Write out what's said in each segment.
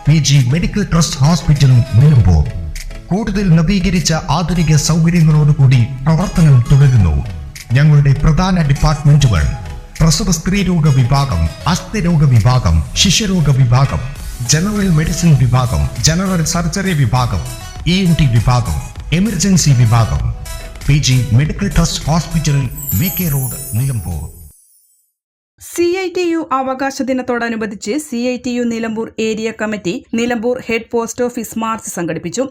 PG medical trust hospital Nilambur. കൂടുതൽ നവീകരിച്ച ആധുനിക സൗകര്യങ്ങളോടുകൂടി പ്രവർത്തനം തുടരുന്നു. ഞങ്ങളുടെ പ്രധാന ഡിപ്പാർട്ട്മെന്റുകൾ: പ്രസവ സ്ത്രീരോഗ വിഭാഗം, അസ്ഥിരോഗ വിഭാഗം, ശിശുരോഗ വിഭാഗം, ജനറൽ മെഡിസിൻ വിഭാഗം, ജനറൽ സർജറി വിഭാഗം, ENT വിഭാഗം, എമർജൻസി വിഭാഗം. PG medical trust hospital, VK road, Nilambur. CITU അവകാശ ദിനത്തോടനുബന്ധിച്ച് CITU Nilambur area committee Nilambur head post office March സംഘടിപ്പിച്ചു.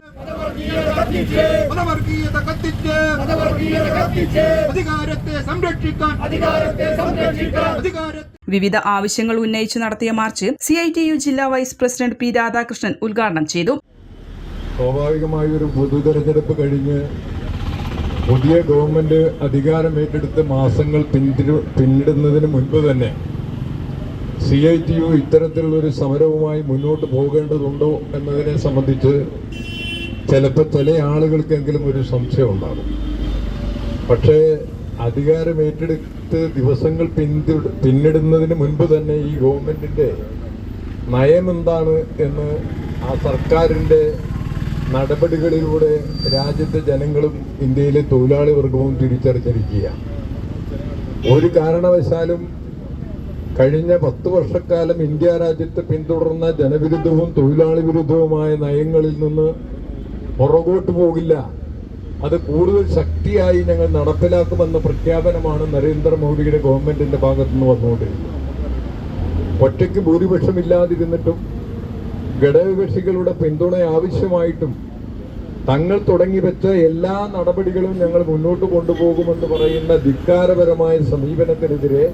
വിവിധ ആവശ്യങ്ങൾ ഉന്നയിച്ചു നടത്തിയ മാർച്ച് CITU ജില്ലാ വൈസ് പ്രസിഡന്റ് P രാധാകൃഷ്ണൻ ഉദ്ഘാടനം ചെയ്തു. സ്വാഭാവികമായ ഒരു പൊതു തെരഞ്ഞെടുപ്പ് കഴിഞ്ഞ് പുതിയ ഗവൺമെന്റ് അധികാരം ഏറ്റെടുത്ത് മാസങ്ങൾ പിന്നിടുന്നതിന് മുൻപ് തന്നെ CITU ഇത്തരത്തിലുള്ളൊരു സമരവുമായി മുന്നോട്ട് പോകേണ്ടതുണ്ടോ എന്നതിനെ സംബന്ധിച്ച് ചിലപ്പോൾ ചില ആളുകൾക്കെങ്കിലും ഒരു സംശയം ഉണ്ടാകും. പക്ഷേ അധികാരം ഏറ്റെടുത്ത് ദിവസങ്ങൾ പിന്നിടുന്നതിന് മുൻപ് തന്നെ ഈ ഗവൺമെന്റിന്റെ നയം എന്താണ് എന്ന് ആ സർക്കാരിന്റെ നടപടികളിലൂടെ രാജ്യത്തെ ജനങ്ങളും ഇന്ത്യയിലെ തൊഴിലാളി വർഗവും തിരിച്ചറിഞ്ഞിരിക്കുകയാണ്. ഒരു കാരണവശാലും കഴിഞ്ഞ 10 വർഷക്കാലം ഇന്ത്യ രാജ്യത്ത് പിന്തുടർന്ന ജനവിരുദ്ധവും തൊഴിലാളി വിരുദ്ധവുമായ നയങ്ങളിൽ നിന്ന് പുറകോട്ട് പോകില്ല. അത് കൂടുതൽ ശക്തിയായി ഞങ്ങൾ നടപ്പിലാക്കുമെന്ന പ്രഖ്യാപനമാണ് നരേന്ദ്രമോദിയുടെ ഗവൺമെന്റിന്റെ ഭാഗത്തുനിന്ന് വന്നുകൊണ്ടിരിക്കുന്നത്. ഒറ്റയ്ക്ക് ഭൂരിപക്ഷമില്ലാതിരുന്നിട്ടും ഘടകകക്ഷികളുടെ പിന്തുണ ആവശ്യമായിട്ടും തങ്ങൾ തുടങ്ങിവെച്ച എല്ലാ നടപടികളും ഞങ്ങൾ മുന്നോട്ട് കൊണ്ടുപോകുമെന്ന് പറയുന്ന ധിക്കാരപരമായ സമീപനത്തിനെതിരെ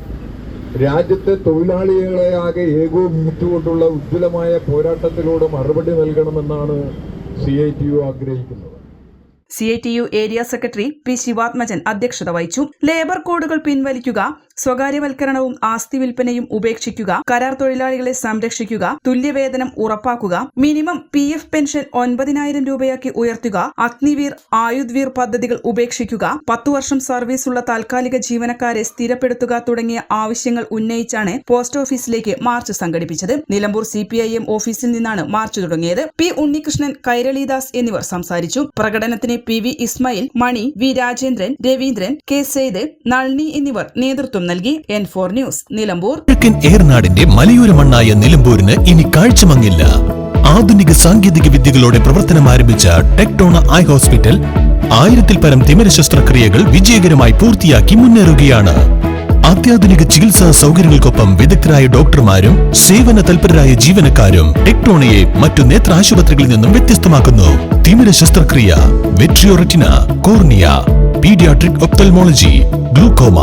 രാജ്യത്തെ തൊഴിലാളികളെ ആകെ ഏകോപിപ്പിച്ചുകൊണ്ടുള്ള ഉജ്ജ്വലമായ പോരാട്ടത്തിലൂടെ മറുപടി നൽകണമെന്നാണ് CITU ആഗ്രഹിക്കുന്നത്. CITU area secretary P Sivathmajan അധ്യക്ഷത വഹിച്ചു. ലേബർ കോഡുകൾ പിൻവലിക്കുക, സ്വകാര്യവൽക്കരണവും ആസ്തി വിൽപ്പനയും ഉപേക്ഷിക്കുക, കരാർ തൊഴിലാളികളെ സംരക്ഷിക്കുക, തുല്യവേതനം ഉറപ്പാക്കുക, മിനിമം PF പെൻഷൻ 9,000 രൂപയാക്കി ഉയർത്തുക, അഗ്നിവീർ, ആയുധ്വീർ പദ്ധതികൾ ഉപേക്ഷിക്കുക, 10 വർഷം സർവീസുള്ള താൽക്കാലിക ജീവനക്കാരെ സ്ഥിരപ്പെടുത്തുക തുടങ്ങിയ ആവശ്യങ്ങൾ ഉന്നയിച്ചാണ് പോസ്റ്റ് ഓഫീസിലേക്ക് മാർച്ച് സംഘടിപ്പിച്ചത്. നിലമ്പൂർ CPIM ഓഫീസിൽ നിന്നാണ് മാർച്ച് തുടങ്ങിയത്. P ഉണ്ണികൃഷ്ണൻ, കൈരളിദാസ് എന്നിവർ സംസാരിച്ചു. പ്രകടനത്തിന് PV ഇസ്മായിൽ, മണി, V രാജേന്ദ്രൻ, രവീന്ദ്രൻ, K സെയ്ദ്, നളിനി എന്നിവർ നേതൃത്വം നൽകി. N4 news, Nilambur. കിഴക്കൻ ഏറനാടിന്റെ മലയോര മണ്ണായ നിലമ്പൂരിന് ഇനി കാഴ്ചമങ്ങില്ല. ആധുനിക സാങ്കേതിക വിദ്യകളോടെ പ്രവർത്തനം ആരംഭിച്ച ടെക്ടോണ ഐ ഹോസ്പിറ്റൽ 1000-ൽ പരം തിമിര ശസ്ത്രക്രിയകൾ വിജയകരമായി പൂർത്തിയാക്കി മുന്നേറുകയാണ്. അത്യാധുനിക ചികിത്സാ സൗകര്യങ്ങൾക്കൊപ്പം വിദഗ്ധരായ ഡോക്ടർമാരും സേവന തൽപരരായ ജീവനക്കാരും ടെക്ടോണയെ മറ്റു നേത്ര ആശുപത്രികളിൽ നിന്നും വ്യത്യസ്തമാക്കുന്നു. തിമിര ശസ്ത്രക്രിയ, vitreoretina, cornea, paediatric ophthalmology, glaucoma,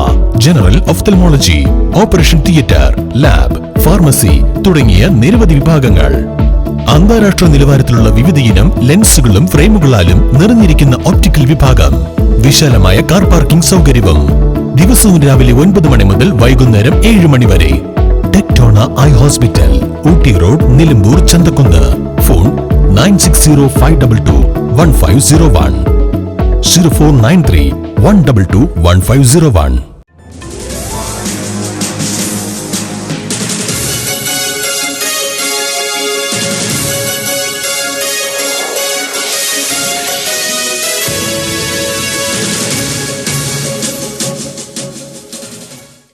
general ophthalmology, operation theatre, lab, pharmacy തുടങ്ങിയ നിരവധി വിഭാഗങ്ങൾ. അന്താരാഷ്ട്ര നിലവാരത്തിലുള്ള വിവിധയിനം ലെൻസുകളും ഫ്രെയിമുകളാലും നിറഞ്ഞിരിക്കുന്ന ഒപ്റ്റിക്കൽ വിഭാഗം, വിശാലമായ കാർ പാർക്കിംഗ് സൗകര്യവും. ദിവസവും രാവിലെ 9 മണി മുതൽ വൈകുന്നേരം 7 മണി വരെ. ടെക്ടോണ eye hospital, Ooty road, Nilambur, Chanthakkunnu. Phone 9605221501, 0493 122 1501.